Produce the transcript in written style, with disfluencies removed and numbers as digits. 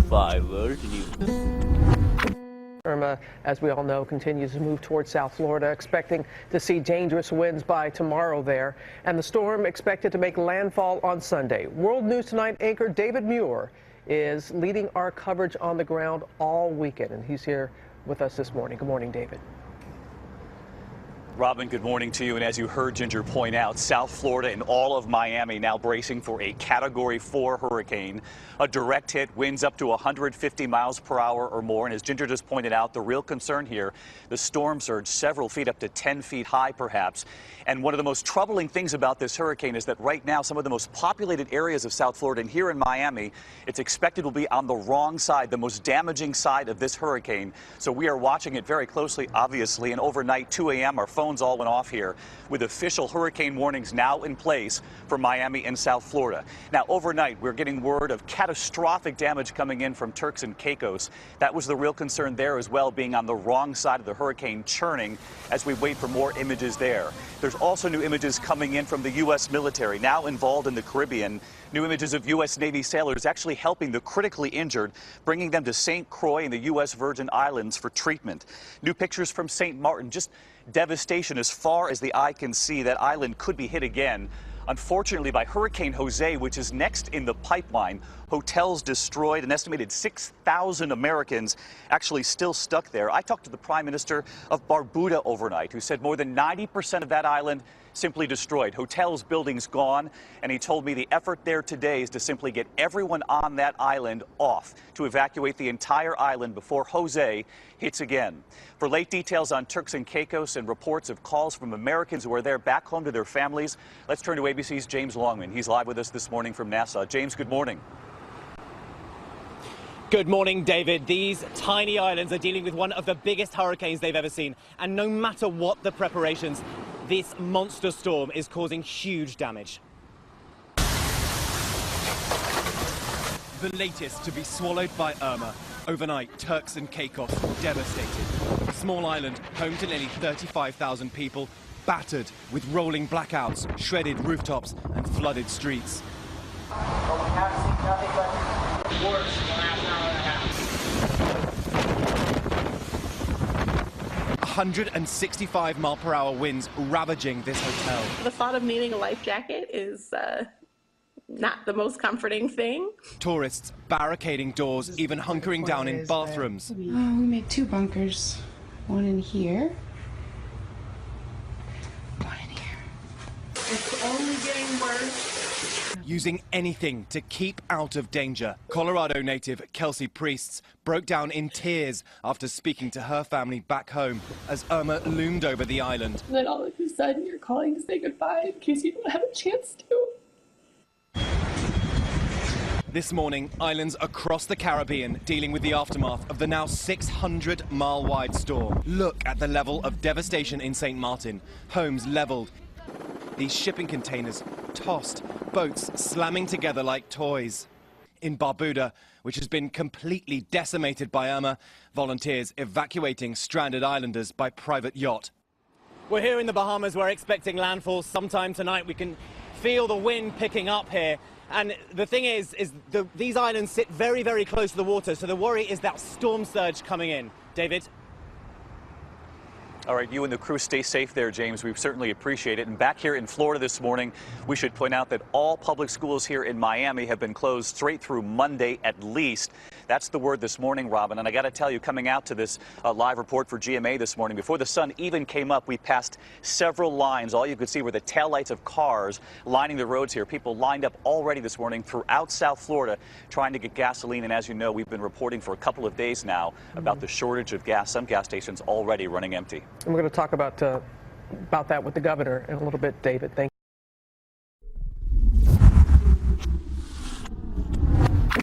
5 World News. Irma, as we all know, continues to move towards South Florida, expecting to see dangerous winds by tomorrow there. And the storm expected to make landfall on Sunday. World News Tonight anchor David Muir is leading our coverage on the ground all weekend, and he's here with us this morning. Good morning, David. Robin, good morning to you. And as you heard Ginger point out, South Florida and all of Miami now bracing for a Category 4 hurricane. A direct hit, winds up to 150 miles per hour or more. And as Ginger just pointed out, the real concern here, the storm surge several feet, up to 10 feet high perhaps. And one of the most troubling things about this hurricane is that right now some of the most populated areas of South Florida and here in Miami, it's expected will be on the wrong side, the most damaging side of this hurricane. So we are watching it very closely, obviously. And overnight, 2 a.m., our phones all went off here with official hurricane warnings now in place for Miami and South Florida. Now, overnight, we're getting word of catastrophic damage coming in from Turks and Caicos. That was the real concern there as well, being on the wrong side of the hurricane, churning as we wait for more images there. There's also new images coming in from the U.S. military, now involved in the Caribbean. New images of U.S. Navy sailors actually helping the critically injured, bringing them to St. Croix in the U.S. Virgin Islands for treatment. New pictures from St. Martin, just devastation as far as the eye can see. That island could be hit again, unfortunately, by Hurricane Jose, which is next in the pipeline. Hotels destroyed, an estimated 6,000 Americans actually still stuck there. I talked to the Prime Minister of Barbuda overnight, who said more than 90% of that island simply destroyed. Hotels, buildings gone. And he told me the effort there today is to simply get everyone on that island off, to evacuate the entire island before Jose hits again. For late details on Turks and Caicos and reports of calls from Americans who are there back home to their families, let's turn to ABC's James Longman. He's live with us this morning from Nassau. James, good morning. Good morning, David. These tiny islands are dealing with one of the biggest hurricanes they've ever seen. And no matter what the preparations, this monster storm is causing huge damage. The latest to be swallowed by Irma. Overnight, Turks and Caicos devastated. A small island home to nearly 35,000 people, battered with rolling blackouts, shredded rooftops and flooded streets. But we have seen nothing but worse in the last hour and a half. 165-mile-per-hour winds ravaging this hotel. The thought of needing a life jacket is not the most comforting thing. Tourists barricading doors, even hunkering down in bathrooms. We made 2 bunkers, one in here, one in here. It's only getting worse. Using anything to keep out of danger. Colorado native Kelsey Priests broke down in tears after speaking to her family back home as Irma loomed over the island. And then all of a sudden you're calling to say goodbye in case you don't have a chance to. This morning, islands across the Caribbean dealing with the aftermath of the now 600-mile-wide storm. Look at the level of devastation in St. Martin. Homes leveled. These shipping containers tossed, boats slamming together like toys. In Barbuda, which has been completely decimated by Irma, volunteers evacuating stranded islanders by private yacht. We're here in the Bahamas. We're expecting landfall sometime tonight. We can feel the wind picking up here. And the thing is these islands sit very, very close to the water, so the worry is that storm surge coming in. David? All right, you and the crew stay safe there, James. We certainly appreciate it. And back here in Florida this morning, we should point out that all public schools here in Miami have been closed straight through Monday at least. That's the word this morning, Robin. And I got to tell you, coming out to this live report for GMA this morning, before the sun even came up, we passed several lines. All you could see were the taillights of cars lining the roads here. People lined up already this morning throughout South Florida trying to get gasoline. And as you know, we've been reporting for a couple of days now about the shortage of gas. Some gas stations already running empty. And we're going to talk about that with the governor in a little bit, David. Thank you.